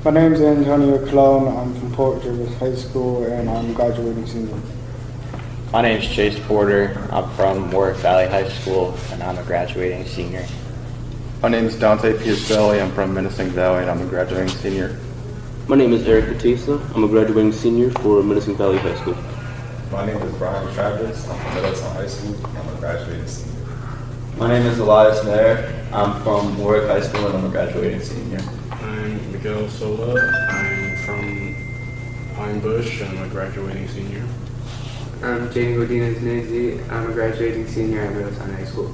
My name's Antonio Cologne. I'm from Port Jervis High School and I'm graduating senior. My name's Chase Porter. I'm from Warwick Valley High School and I'm a graduating senior. My name is Dante Piacelli. I'm from Menacing Valley and I'm a graduating senior. My name is Eric Batista. I'm a graduating senior for Menacing Valley High School. My name is Brian Travis. I'm from Middleton High School. I'm a graduating senior. My name is Elias Nair. I'm from Warwick High School and I'm a graduating senior. I'm Miguel Sola. I'm from Pine Bush and I'm a graduating senior. I'm Jane Godinez-Nazy. I'm a graduating senior at Middletown High School.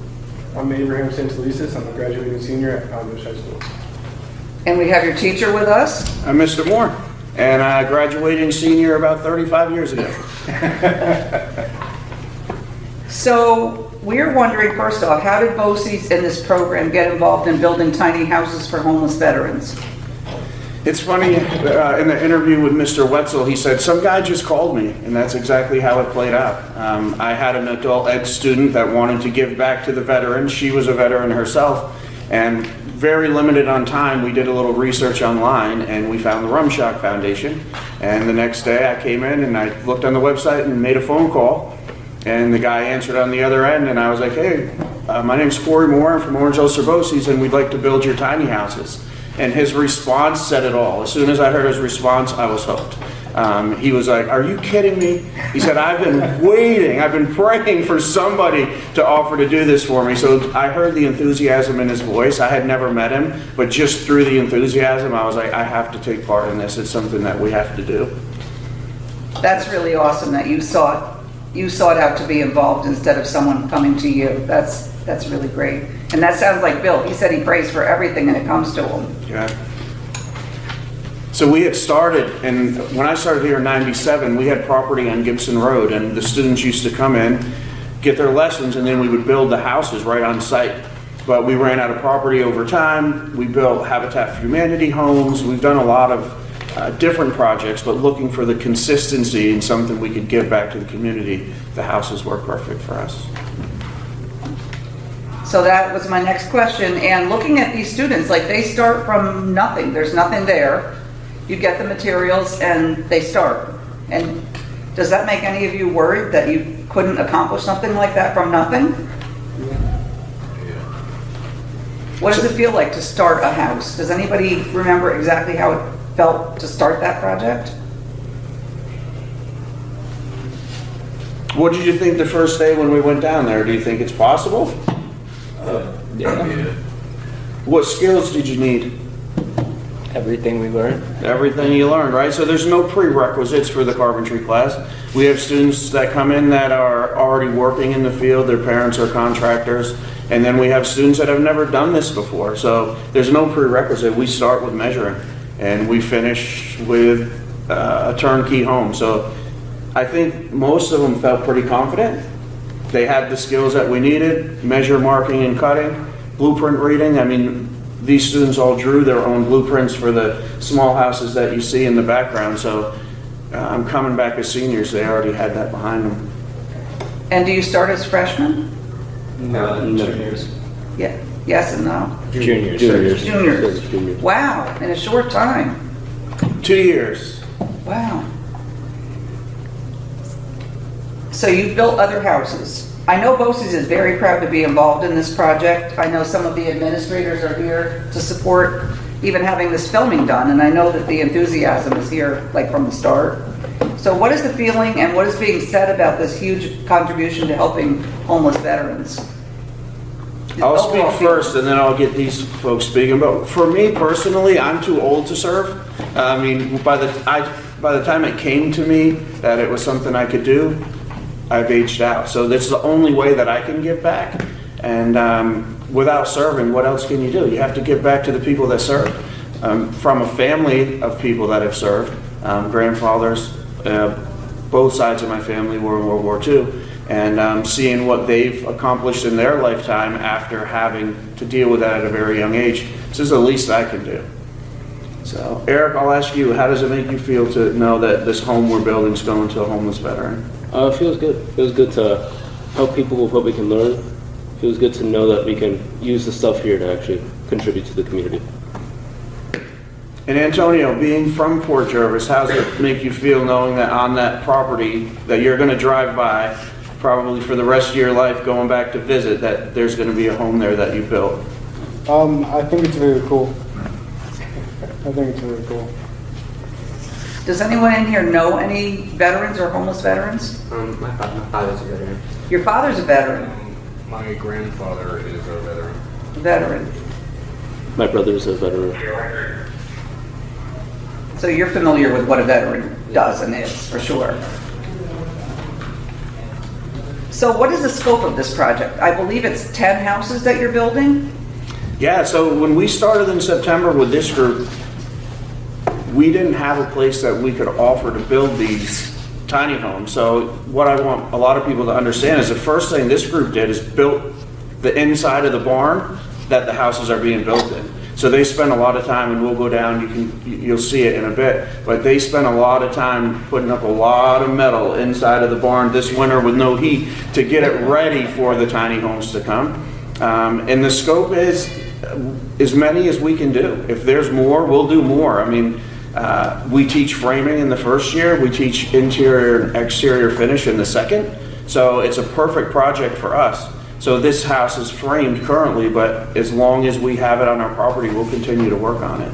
I'm Abraham Santelises. I'm a graduating senior at Pine Bush High School. And we have your teacher with us. I'm Mr. Moore, and I graduated senior about 35 years ago. So we're wondering, first off, how did Boces in this program get involved in building tiny houses for homeless veterans? It's funny, in the interview with Mr. Wetzel, he said, some guy just called me, and that's exactly how it played out. I had an adult ed student that wanted to give back to the veterans. She was a veteran herself, and very limited on time, we did a little research online, and we found the Rumshock Foundation. And the next day I came in and I looked on the website and made a phone call, and the guy answered on the other end, and I was like, hey, my name's Corey Moore, I'm from Orange-Ulster Boces, and we'd like to build your tiny houses. And his response said it all. As soon as I heard his response, I was hooked. He was like, are you kidding me? He said, I've been waiting, I've been praying for somebody to offer to do this for me. So I heard the enthusiasm in his voice. I had never met him, but just through the enthusiasm, I was like, I have to take part in this. It's something that we have to do. That's really awesome that you sought out to be involved instead of someone coming to you. That's really great. And that sounds like Bill. He said he prays for everything and it comes to him. Yeah. So we had started, and when I started here in '97, we had property on Gibson Road, and the students used to come in, get their lessons, and then we would build the houses right on site. But we ran out of property over time. We built Habitat for Humanity homes. We've done a lot of different projects, but looking for the consistency and something we could give back to the community, the houses were perfect for us. So that was my next question. And looking at these students, like they start from nothing. There's nothing there. You get the materials and they start. And does that make any of you worried that you couldn't accomplish something like that from nothing? What does it feel like to start a house? Does anybody remember exactly how it felt to start that project? What did you think the first day when we went down there? Do you think it's possible? Yeah. What skills did you need? Everything we learned. Everything you learned, right? So there's no prerequisites for the carpentry class. We have students that come in that are already working in the field, their parents are contractors, and then we have students that have never done this before. So there's no prerequisite. We start with measuring and we finish with a turnkey home. So I think most of them felt pretty confident. They had the skills that we needed, measure, marking, and cutting, blueprint reading. I mean, these students all drew their own blueprints for the small houses that you see in the background. So I'm coming back as seniors, they already had that behind them. And do you start as freshmen? No, juniors. Yeah. Yes and no? Juniors. Juniors. Wow, in a short time. 2 years. Wow. So you've built other houses. I know Boces is very proud to be involved in this project. I know some of the administrators are here to support even having this filming done, and I know that the enthusiasm is here like from the start. So what is the feeling and what is being said about this huge contribution to helping homeless veterans? I'll speak first and then I'll get these folks speaking. But for me personally, I'm too old to serve. I mean, by the time it came to me that it was something I could do, I've aged out. So this is the only way that I can give back. And without serving, what else can you do? You have to give back to the people that serve. From a family of people that have served, grandfathers, both sides of my family were in World War II. And seeing what they've accomplished in their lifetime after having to deal with that at a very young age, this is the least I can do. So Eric, I'll ask you, how does it make you feel to know that this home we're building is going to a homeless veteran? It feels good. It feels good to help people with what we can learn. It feels good to know that we can use the stuff here to actually contribute to the community. And Antonio, being from Port Jervis, how does it make you feel knowing that on that property that you're going to drive by, probably for the rest of your life going back to visit, that there's going to be a home there that you built? I think it's very cool. I think it's very cool. Does anyone in here know any veterans or homeless veterans? My father's a veteran. Your father's a veteran. My grandfather is a veteran. A veteran. My brother's a veteran. So you're familiar with what a veteran does and is, for sure. So what is the scope of this project? I believe it's 10 houses that you're building? Yeah, so when we started in September with this group, we didn't have a place that we could offer to build these tiny homes. So what I want a lot of people to understand is the first thing this group did is built the inside of the barn that the houses are being built in. So they spend a lot of time, and we'll go down, you'll see it in a bit, but they spent a lot of time putting up a lot of metal inside of the barn this winter with no heat to get it ready for the tiny homes to come. And the scope is as many as we can do. If there's more, we'll do more. I mean, we teach framing in the first year, we teach interior and exterior finish in the second, so it's a perfect project for us. So this house is framed currently, but as long as we have it on our property, we'll continue to work on it.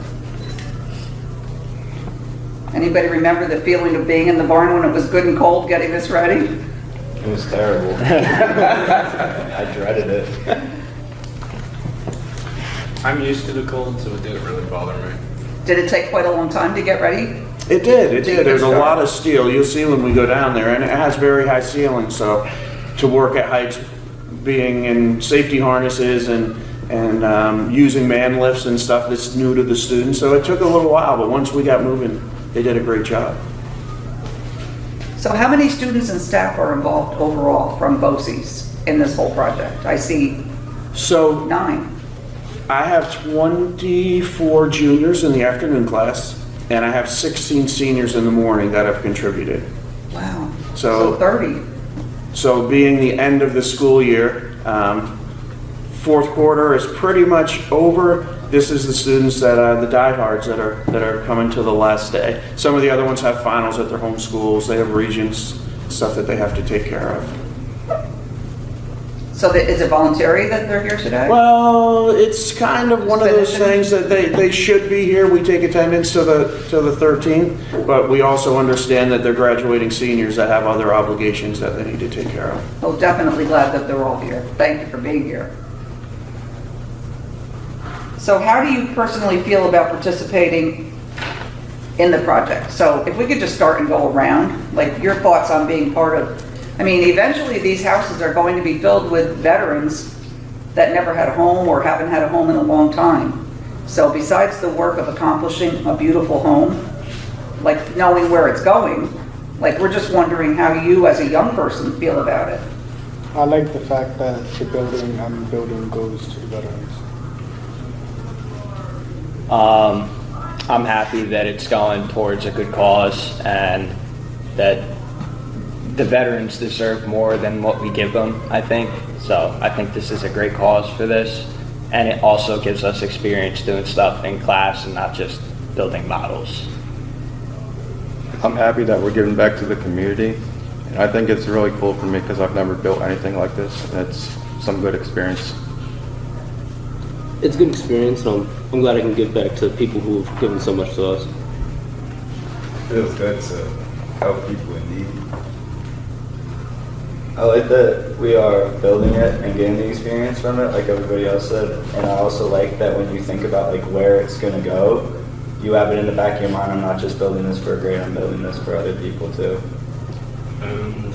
Anybody remember the feeling of being in the barn when it was good and cold getting this ready? It was terrible. I dreaded it. I'm used to the cold, so it didn't really bother me. Did it take quite a long time to get ready? It did. There's a lot of steel. You'll see when we go down there, and it has very high ceilings, so to work at heights, being in safety harnesses and using man lifts and stuff that's new to the students. So it took a little while, but once we got moving, they did a great job. So how many students and staff are involved overall from BOCES in this whole project? I see So 9. I have 24 juniors in the afternoon class, and I have 16 seniors in the morning that have contributed. Wow. So 30. So being the end of the school year, fourth quarter is pretty much over. This is the students that the diehards that are coming to the last day. Some of the other ones have finals at their home schools. They have regents, stuff that they have to take care of. So is it voluntary that they're here today? Well, it's kind of one of those things that they should be here. We take attendance to the 13th, but we also understand that they're graduating seniors that have other obligations that they need to take care of. Oh, definitely glad that they're all here. Thank you for being here. So how do you personally feel about participating in the project? So if we could just start and go around, like your thoughts on being part of, I mean, eventually these houses are going to be filled with veterans that never had a home or haven't had a home in a long time. So besides the work of accomplishing a beautiful home, like knowing where it's going, like we're just wondering how you as a young person feel about it. I like the fact that the building goes to the veterans. I'm happy that it's going towards a good cause and that the veterans deserve more than what we give them, I think. So I think this is a great cause for this. And it also gives us experience doing stuff in class and not just building models. I'm happy that we're giving back to the community. And I think it's really cool for me because I've never built anything like this. And it's some good experience. It's a good experience, and I'm glad I can give back to people who've given so much to us. It feels good to help people in need. I like that we are building it and getting the experience from it, like everybody else said. And I also like that when you think about like where it's gonna go, you have it in the back of your mind. I'm not just building this for a grade. I'm building this for other people too. And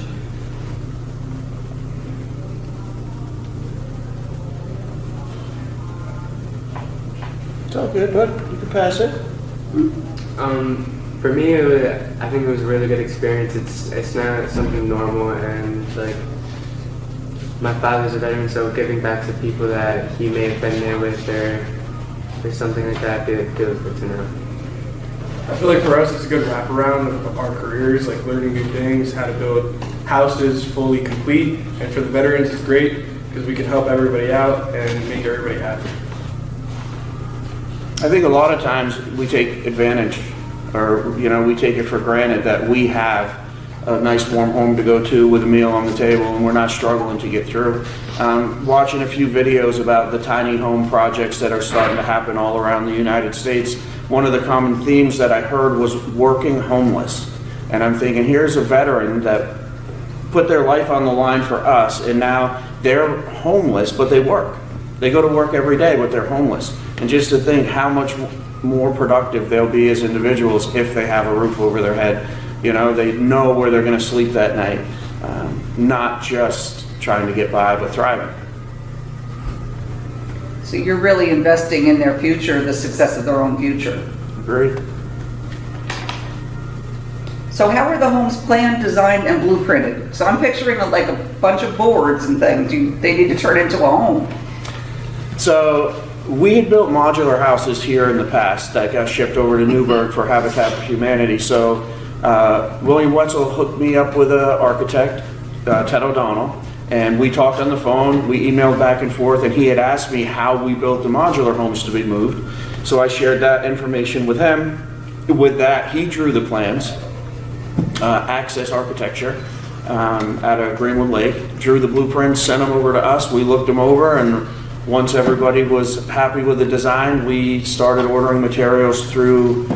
It's all good, bud. You can pass it. For me, I think it was a really good experience. It's not something normal, and like my father's a veteran, so giving back to people that he may have been there with or something like that feels good to know. I feel like for us, it's a good wraparound of our careers, like learning new things, how to build houses fully complete. And for the veterans, it's great because we can help everybody out and make everybody happy. I think a lot of times we take advantage, or, you know, we take it for granted that we have a nice warm home to go to with a meal on the table and we're not struggling to get through. Watching a few videos about the tiny home projects that are starting to happen all around the United States, one of the common themes that I heard was working homeless. And I'm thinking, here's a veteran that put their life on the line for us, and now they're homeless, but they work. They go to work every day, but they're homeless. And just to think how much more productive they'll be as individuals if they have a roof over their head. You know, they know where they're going to sleep that night, not just trying to get by, but thriving. So you're really investing in their future, the success of their own future. Agreed. So how are the homes planned, designed, and blueprinted? So I'm picturing like a bunch of boards and things they need to turn into a home. So we had built modular houses here in the past that got shipped over to Newburgh for Habitat for Humanity. So William Wetzel hooked me up with an architect, Ted O'Donnell, and we talked on the phone, we emailed back and forth, and he had asked me how we built the modular homes to be moved. So I shared that information with him. With that, he drew the plans, Access Architecture, out of Greenwood Lake, drew the blueprints, sent them over to us, we looked them over, and once everybody was happy with the design, we started ordering materials through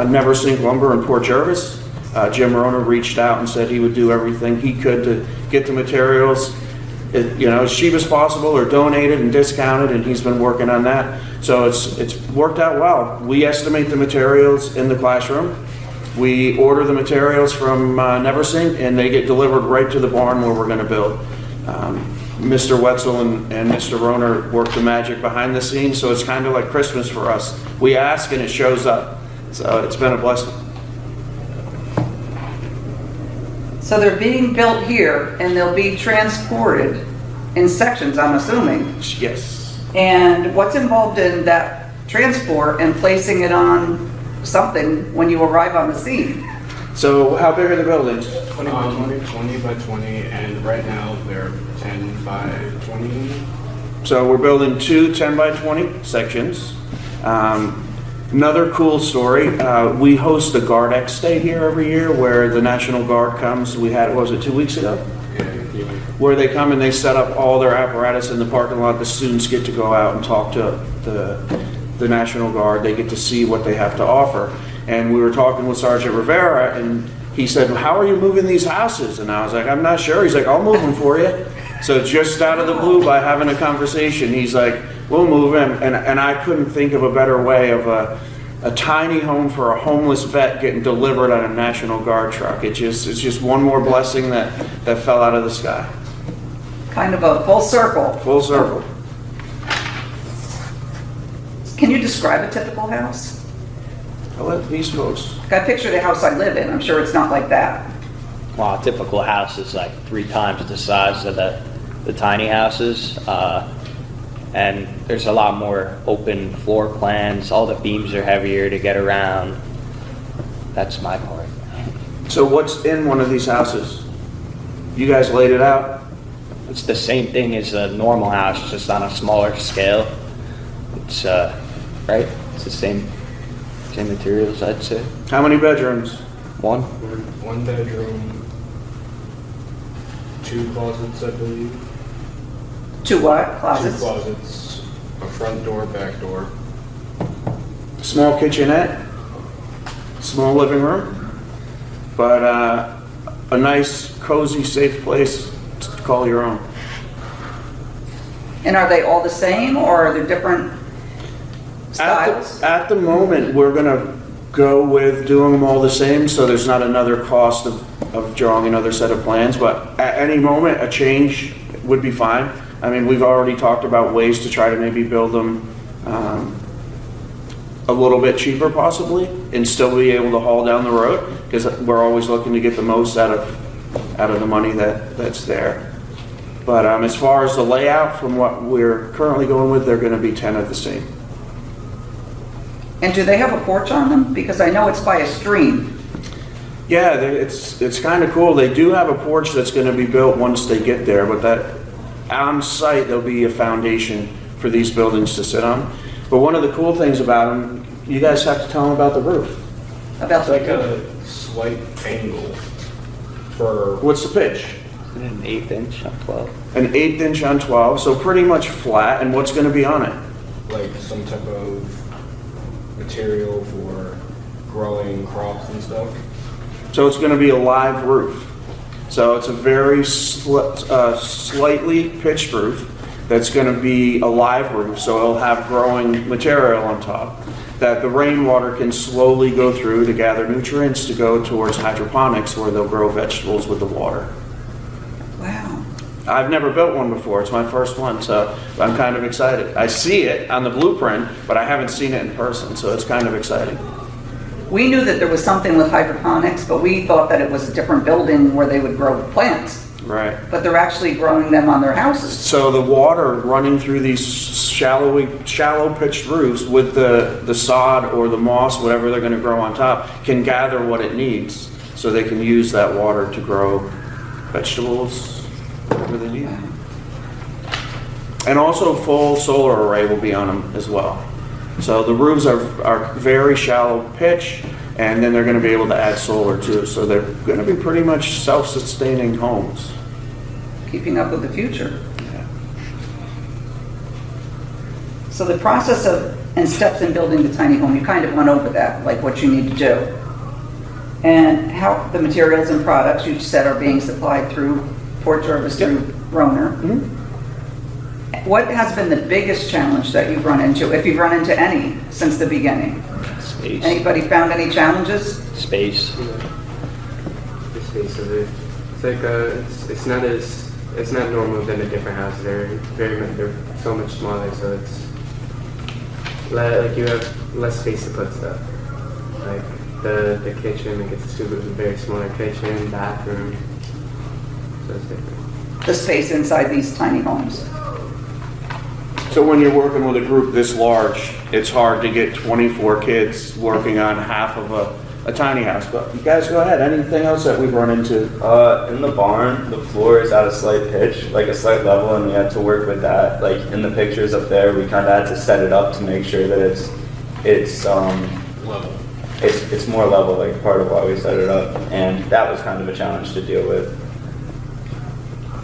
Never Sink Lumber in Port Jervis. Jim Rona reached out and said he would do everything he could to get the materials, as cheap as possible or donated and discounted, and he's been working on that. So it's worked out well. We estimate the materials in the classroom. We order the materials from Neversink, and they get delivered right to the barn where we're going to build. Mr. Wetzel and Mr. Roner work the magic behind the scenes, so it's kind of like Christmas for us. We ask and it shows up. So it's been a blessing. So they're being built here and they'll be transported in sections, I'm assuming. Yes. And what's involved in that transport and placing it on something when you arrive on the scene? So how big are the buildings? 20 by 20. 20 by 20, and right now they're 10 by 20. So we're building two 10 by 20 sections. Another cool story, we host the Guard X Day here every year where the National Guard comes. We had, what was it, 2 weeks ago? Yeah. Where they come and they set up all their apparatus in the parking lot. The students get to go out and talk to the National Guard. They get to see what they have to offer. And we were talking with Sergeant Rivera, and he said, well, how are you moving these houses? And I was like, I'm not sure. He's like, I'll move them for you. So just out of the blue, by having a conversation, he's like, we'll move him. And I couldn't think of a better way of a tiny home for a homeless vet getting delivered on a National Guard truck. It's just one more blessing that fell out of the sky. Kind of a full circle. Full circle. Can you describe a typical house? I'll let these folks. I picture the house I live in. I'm sure it's not like that. Well, a typical house is like 3 times the size of the tiny houses. And there's a lot more open floor plans. All the beams are heavier to get around. That's my part. So what's in one of these houses? You guys laid it out? It's the same thing as a normal house, just on a smaller scale. It's, right? It's the same materials, I'd say. How many bedrooms? 1. 1 bedroom, 2 closets, I believe. 2 what? Closets? 2 closets, a front door, back door. Small kitchenette, small living room, but a nice, cozy, safe place to call your own. And are they all the same, or are there different styles? At the moment, we're going to go with doing them all the same, so there's not another cost of drawing another set of plans, but at any moment, a change would be fine. I mean, we've already talked about ways to try to maybe build them a little bit cheaper possibly and still be able to haul down the road, because we're always looking to get the most out of the money that's there. But as far as the layout, from what we're currently going with, they're going to be 10 of the same. And do they have a porch on them? Because I know it's by a stream. Yeah, it's kind of cool. They do have a porch that's going to be built once they get there, but that on site there'll be a foundation for these buildings to sit on. But one of the cool things about them, you guys have to tell them about the roof. About It's like a slight angle for, What's the pitch? An 1/8 inch on 12. An 1/8 inch on 12, so pretty much flat, and what's gonna be on it? like some type of material for growing crops and stuff. So it's gonna be a live roof. So it's a very slightly pitched roof that's gonna be a live roof, so it'll have growing material on top that the rainwater can slowly go through to gather nutrients to go towards hydroponics where they'll grow vegetables with the water. Wow. I've never built one before, it's my first one, so I'm kind of excited. I see it on the blueprint, but I haven't seen it in person, so it's kind of exciting. We knew that there was something with hydroponics, but we thought that it was a different building where they would grow plants. Right. But they're actually growing them on their houses. So the water running through these shallow pitched roofs with the sod or the moss, whatever they're gonna grow on top, can gather what it needs, so they can use that water to grow vegetables, whatever they need. And also full solar array will be on them as well. So the roofs are very shallow pitch, and then they're gonna be able to add solar too, so they're gonna be pretty much self-sustaining homes. Keeping up with the future. So the process of and steps in building the tiny home, you kind of went over that, like what you need to do. And how the materials and products you said are being supplied through Port Jervis, through Roner. What has been the biggest challenge that you've run into, if you've run into any since the beginning? Space. Anybody found any challenges? Space. The space of it. It's like it's not normal than a different house. They're so much smaller, so it's like you have less space to put stuff. Like the kitchen, like it's a very smaller kitchen, bathroom. So it's different. The space inside these tiny homes. So when you're working with a group this large, it's hard to get 24 kids working on half of a tiny house. But you guys go ahead. Anything else that we've run into? In the barn, the floor is at a slight pitch, like a slight level, and we had to work with that. Like in the pictures up there, we kind of had to set it up to make sure that it's Level. it's more level, like part of why we set it up, and that was kind of a challenge to deal with.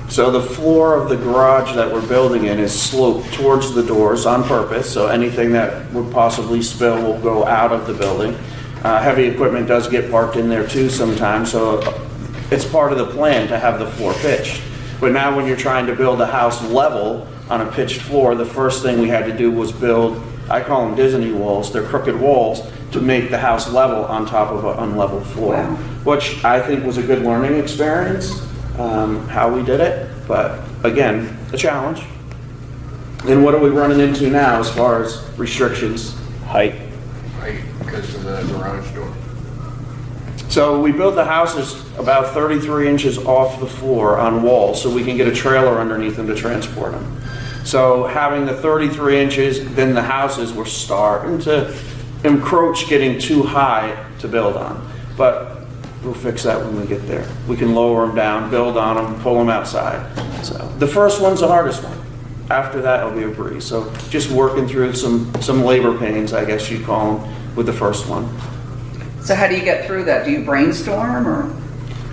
So the floor of the garage that we're building in is sloped towards the doors on purpose, so anything that would possibly spill will go out of the building. Heavy equipment does get parked in there too sometimes, so it's part of the plan to have the floor pitched. But now when you're trying to build a house level on a pitched floor, the first thing we had to do was build, I call them Disney walls, they're crooked walls, to make the house level on top of an unlevel floor. Wow. Which I think was a good learning experience, how we did it, but again, a challenge. And what are we running into now as far as restrictions? Height. Right, because of the garage door. So we built the houses about 33 inches off the floor on walls so we can get a trailer underneath them to transport them. So having the 33 inches, then the houses were starting to encroach, getting too high to build on. But we'll fix that when we get there. We can lower them down, build on them, pull them outside. So the first one's the hardest one. After that, it'll be a breeze. So just working through some labor pains, I guess you'd call them, with the first one. So how do you get through that? Do you brainstorm or?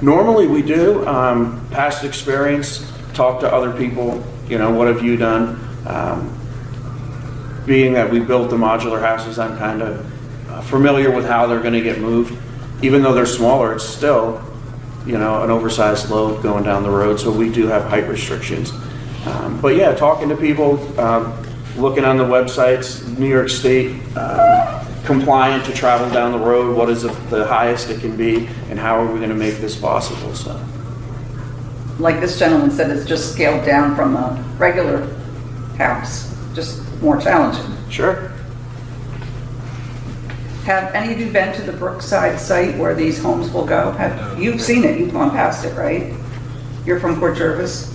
Normally we do. Past experience, talk to other people, what have you done? Being that we built the modular houses, I'm kind of familiar with how they're going to get moved. Even though they're smaller, it's still, an oversized load going down the road, so we do have height restrictions. But yeah, talking to people, looking on the websites, New York State compliant to travel down the road, what is the highest it can be, and how are we going to make this possible? So, Like this gentleman said, it's just scaled down from a regular house, just more challenging. sure. Have any of you been to the Brookside site where these homes will go? You've seen it, you've gone past it, right? You're from Port Jervis?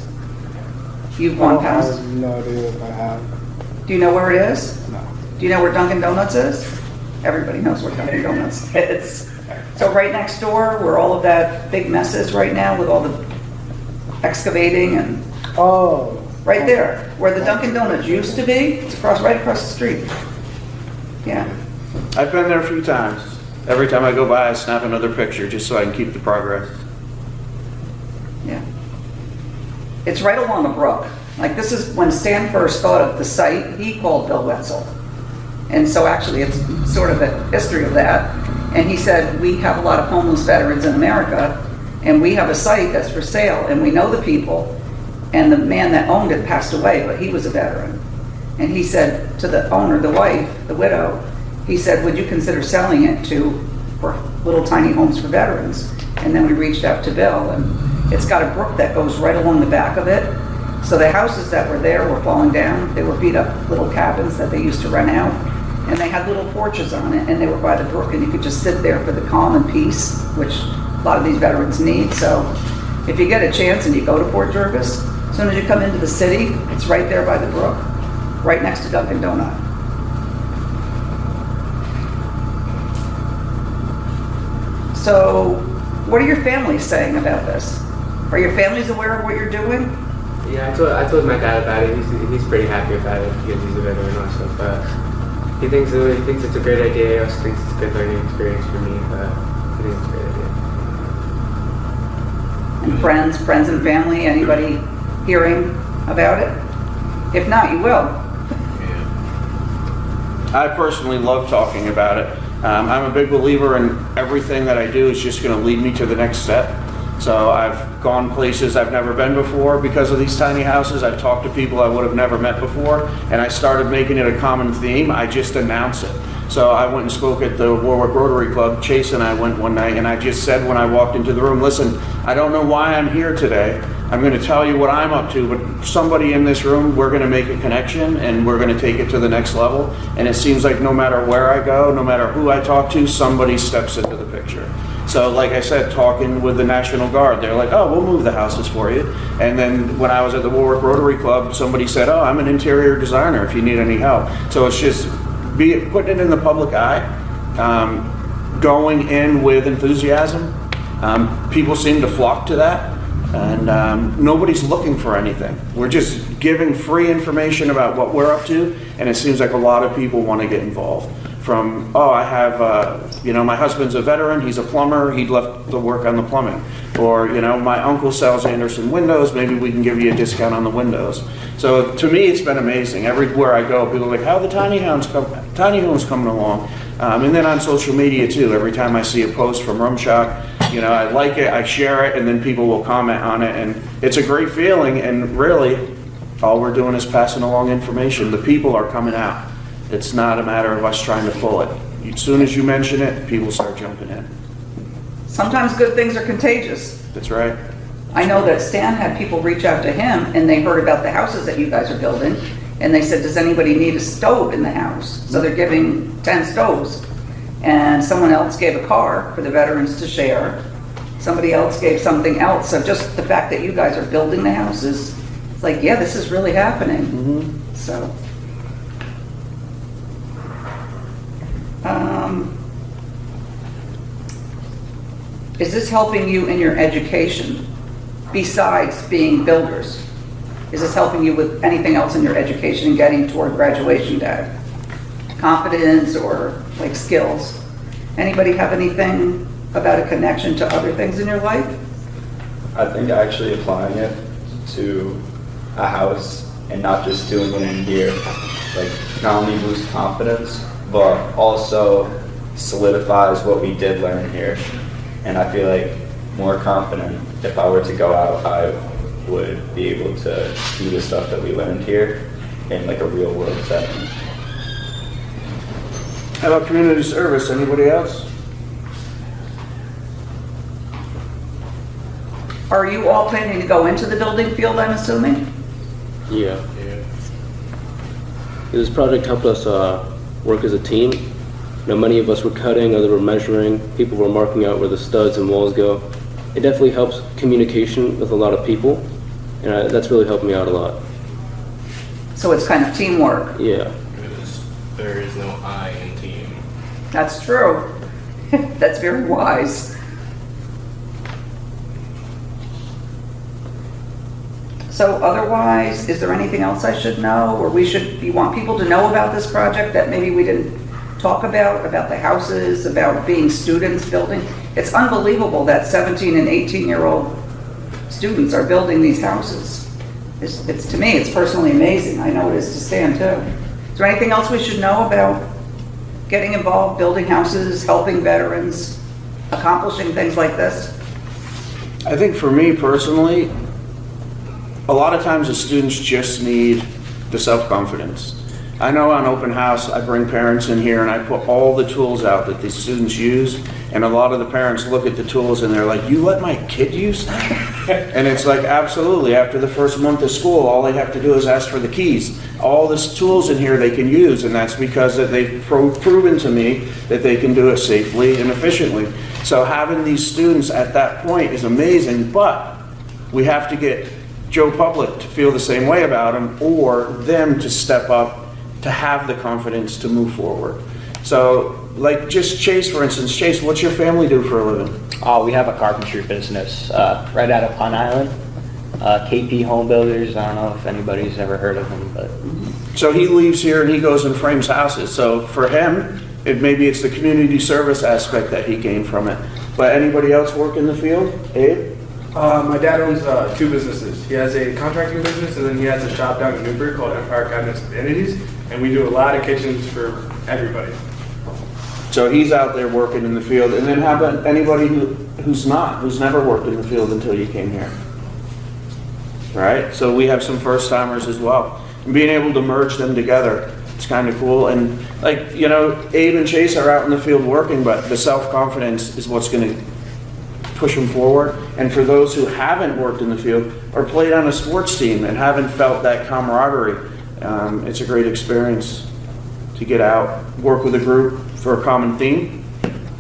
You've gone I past? have no idea if I have. Do you know where it is? No. Do you know where Dunkin' Donuts is? Everybody knows where Dunkin' Donuts is. So right next door, where all of that big mess is right now with all the excavating and Oh. right there, where the Dunkin' Donuts used to be, it's right across the street. Yeah. I've been there a few times. Every time I go by, I snap another picture just so I can keep the progress. Yeah. It's right along the brook. Like, this is when Stan first thought of the site, he called Bill Wetzel. And so actually it's sort of a history of that. And he said, we have a lot of homeless veterans in America, and we have a site that's for sale, and we know the people. And the man that owned it passed away, but he was a veteran. And he said to the owner, the wife, the widow, he said, would you consider selling it for little tiny homes for veterans? And then we reached out to Bill, and it's got a brook that goes right along the back of it. So the houses that were there were falling down. They were beat up little cabins that they used to rent out. And they had little porches on it, and they were by the brook, and you could just sit there for the calm and peace, which a lot of these veterans need. So if you get a chance and you go to Port Jervis, as soon as you come into the city, it's right there by the brook, right next to Dunkin' Donut. So what are your families saying about this? Are your families aware of what you're doing? Yeah, I told my dad about it. He's pretty happy about it because he's a veteran also. But he thinks it's a great idea. He also thinks it's a good learning experience for me. But I think it's a great idea. And friends and family, anybody hearing about it? If not, you will. I personally love talking about it. I'm a big believer in everything that I do is just going to lead me to the next step. So I've gone places I've never been before because of these tiny houses. I've talked to people I would have never met before, and I started making it a common theme. I just announce it. So I went and spoke at the Warwick Rotary Club. Chase and I went one night, and I just said when I walked into the room, listen, I don't know why I'm here today. I'm going to tell you what I'm up to, but somebody in this room, we're going to make a connection, and we're going to take it to the next level. And it seems like no matter where I go, no matter who I talk to, somebody steps into the picture. So like I said, talking with the National Guard, they're like, oh, we'll move the houses for you. And then when I was at the Warwick Rotary Club, somebody said, oh, I'm an interior designer if you need any help. So it's just putting it in the public eye, going in with enthusiasm. People seem to flock to that. And nobody's looking for anything. We're just giving free information about what we're up to, and it seems like a lot of people want to get involved. From, oh, I have, my husband's a veteran, he's a plumber, he'd love to work on the plumbing. Or, my uncle sells Anderson windows, maybe we can give you a discount on the windows. So to me, it's been amazing. Everywhere I go, people are like, how are the tiny homes coming along? And then on social media too, every time I see a post from Rumshock, I like it, I share it, and then people will comment on it, and it's a great feeling, and really, all we're doing is passing along information. The people are coming out. It's not a matter of us trying to pull it. As soon as you mention it, people start jumping in. Sometimes good things are contagious. That's right. I know that Stan had people reach out to him, and they heard about the houses that you guys are building, and they said, does anybody need a stove in the house? So they're giving 10 stoves. And someone else gave a car for the veterans to share. Somebody else gave something else. So just the fact that you guys are building the houses, it's like, yeah, this is really happening. Mm-hmm. So, is this helping you in your education besides being builders? Is this helping you with anything else in your education and getting toward graduation day? Confidence or like skills? Anybody have anything about a connection to other things in your life? I think actually applying it to a house and not just doing it in here, like not only boosts confidence, but also solidifies what we did learn here. And I feel like more confident if I were to go out, I would be able to do the stuff that we learned here in like a real world setting. How about community service? Anybody else? Are you all planning to go into the building field, I'm assuming? Yeah. This project helped us work as a team. Many of us were cutting, others were measuring, people were marking out where the studs and walls go. It definitely helps communication with a lot of people, and that's really helped me out a lot. So it's kind of teamwork. Yeah. Because there is no I in team. That's true. That's very wise. So otherwise, is there anything else I should know, or you want people to know about this project that maybe we didn't talk about the houses, about being students building. It's unbelievable that 17 and 18-year-old students are building these houses. It's to me, it's personally amazing. I know it is to Stan too. Is there anything else we should know about getting involved, building houses, helping veterans, accomplishing things like this? I think for me personally, a lot of times the students just need the self-confidence. I know on open house, I bring parents in here and I put all the tools out that these students use, and a lot of the parents look at the tools and they're like, you let my kid use that? And it's like, absolutely. After the first month of school, all they have to do is ask for the keys. All these tools in here they can use, and that's because that they've proven to me that they can do it safely and efficiently. So having these students at that point is amazing, but we have to get Joe Public to feel the same way about them, or them to step up to have the confidence to move forward. So, like just Chase, for instance. Chase, what's your family do for a living? Oh, we have a carpentry business right out of Pun Island. KP Home Builders. I don't know if anybody's ever heard of them, but So he leaves here and he goes and frames houses. So for him, maybe it's the community service aspect that he gained from it. But anybody else work in the field? Abe? My dad owns 2 businesses. He has a contracting business, and then he has a shop down in Newburgh called Empire Cabinets and Vanities, and we do a lot of kitchens for everybody. So he's out there working in the field. And then how about anybody who's never worked in the field until you came here? Right? So we have some first timers as well. And being able to merge them together, it's kind of cool. And like, you know, Abe and Chase are out in the field working, but the self-confidence is what's going to push them forward. And for those who haven't worked in the field or played on a sports team and haven't felt that camaraderie, it's a great experience to get out, work with a group for a common theme,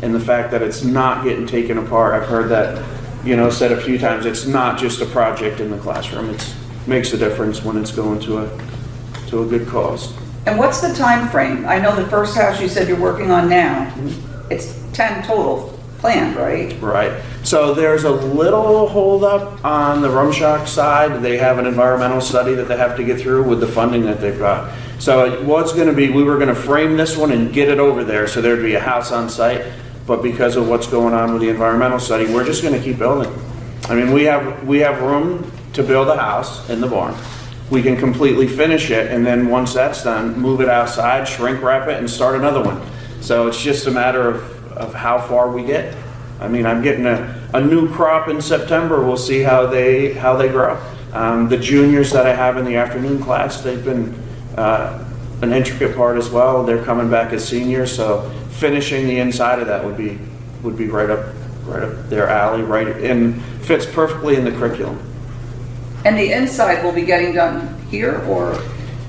and the fact that it's not getting taken apart. I've heard that, you know, said a few times. It's not just a project in the classroom. It makes a difference when it's going to a good cause. And what's the time frame? I know the first house you said you're working on now, it's 10 total planned, right? Right. So there's a little holdup on the Rumshock side. They have an environmental study that they have to get through with the funding that they've got. So what's going to be, we were going to frame this one and get it over there so there'd be a house on site. But because of what's going on with the environmental study, we're just going to keep building. I mean, we have room to build a house in the barn. We can completely finish it, and then once that's done, move it outside, shrink wrap it, and start another one. So it's just a matter of how far we get. I mean, I'm getting a new crop in September. We'll see how they grow. The juniors that I have in the afternoon class, they've been an intricate part as well. They're coming back as seniors, so finishing the inside of that would be right up their alley, right, and fits perfectly in the curriculum. And the inside will be getting done here or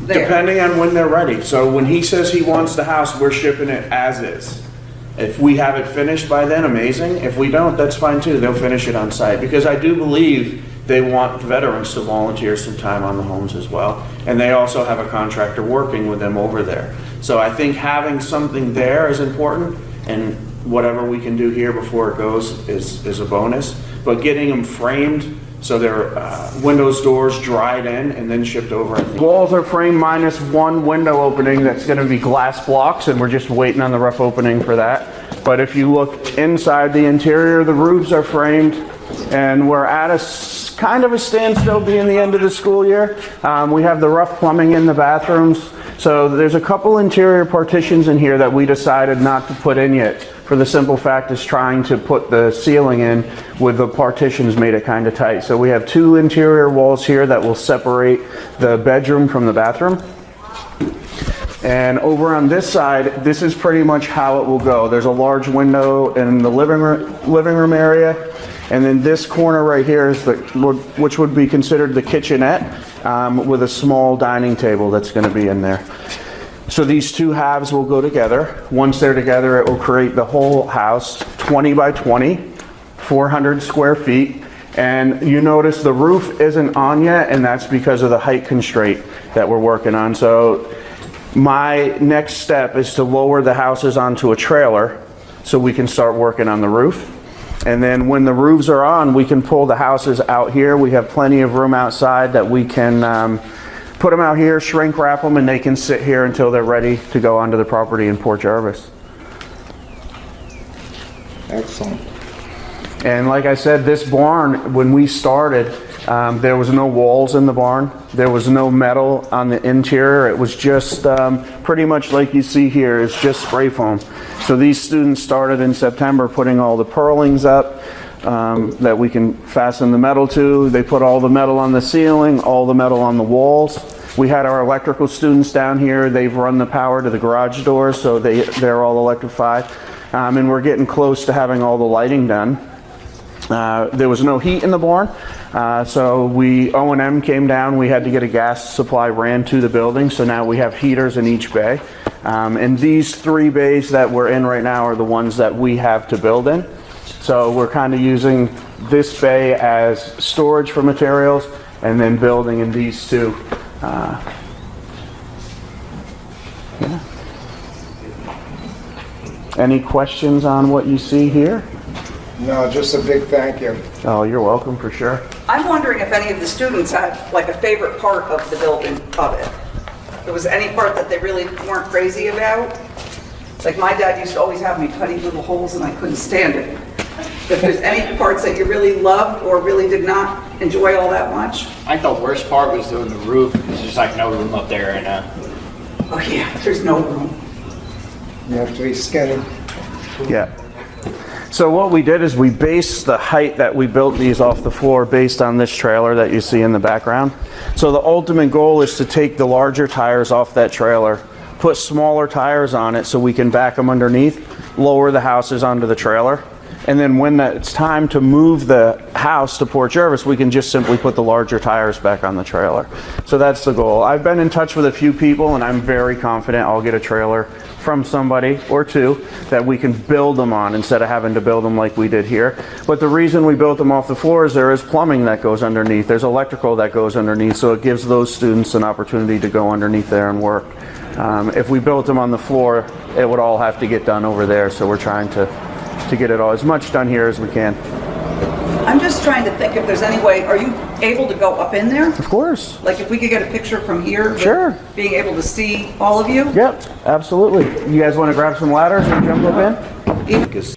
there? Depending on when they're ready. So when he says he wants the house, we're shipping it as is. If we have it finished by then, amazing. If we don't, that's fine too. They'll finish it on site, because I do believe they want veterans to volunteer some time on the homes as well. And they also have a contractor working with them over there. So I think having something there is important, and whatever we can do here before it goes is a bonus. But getting them framed so they're windows, doors dried in and then shipped over. Walls are framed minus one window opening that's going to be glass blocks, and we're just waiting on the rough opening for that. But if you look inside the interior, the roofs are framed, and we're at a kind of a standstill being the end of the school year. We have the rough plumbing in the bathrooms. So there's a couple interior partitions in here that we decided not to put in yet, for the simple fact is trying to put the ceiling in with the partitions made it kind of tight. So we have 2 interior walls here that will separate the bedroom from the bathroom. And over on this side, this is pretty much how it will go. There's a large window in the living room area. And then this corner right here is which would be considered the kitchenette, with a small dining table that's going to be in there. So these 2 halves will go together. Once they're together, it will create the whole house, 20 by 20, 400 square feet. And you notice the roof isn't on yet, and that's because of the height constraint that we're working on. So my next step is to lower the houses onto a trailer so we can start working on the roof. And then when the roofs are on, we can pull the houses out here. We have plenty of room outside that we can put them out here, shrink wrap them, and they can sit here until they're ready to go onto the property in Port Jervis. Excellent. And like I said, this barn, when we started, there was no walls in the barn. There was no metal on the interior. It was just pretty much like you see here. It's just spray foam. So these students started in September putting all the purlings up that we can fasten the metal to. They put all the metal on the ceiling, all the metal on the walls. We had our electrical students down here. They've run the power to the garage doors, so they're all electrified. And we're getting close to having all the lighting done. There was no heat in the barn, so O&M came down. We had to get a gas supply ran to the building, so now we have heaters in each bay. And these 3 bays that we're in right now are the ones that we have to build in. So we're kind of using this bay as storage for materials and then building in these 2. Yeah. Any questions on what you see here? No, just a big thank you. Oh, you're welcome, for sure. I'm wondering if any of the students had like a favorite part of the building of it. If there was any part that they really weren't crazy about. Like my dad used to always have me cutting little holes and I couldn't stand it. If there's any parts that you really loved or really did not enjoy all that much. I think the worst part was doing the roof. There's just like no room up there, and Oh yeah, there's no room. You have to be skinny. Yeah. So what we did is we based the height that we built these off the floor based on this trailer that you see in the background. So the ultimate goal is to take the larger tires off that trailer, put smaller tires on it so we can back them underneath, lower the houses onto the trailer, and then when it's time to move the house to Port Jervis, we can just simply put the larger tires back on the trailer. So that's the goal. I've been in touch with a few people and I'm very confident I'll get a trailer from somebody or 2 that we can build them on instead of having to build them like we did here. But the reason we built them off the floor is there is plumbing that goes underneath. There's electrical that goes underneath, so it gives those students an opportunity to go underneath there and work. If we built them on the floor, it would all have to get done over there, so we're trying to get it all as much done here as we can. I'm just trying to think if there's any way, are you able to go up in there? Of course. Like if we could get a picture from here? Sure. Being able to see all of you? Yep, absolutely. You guys want to grab some ladders and jump up in? Because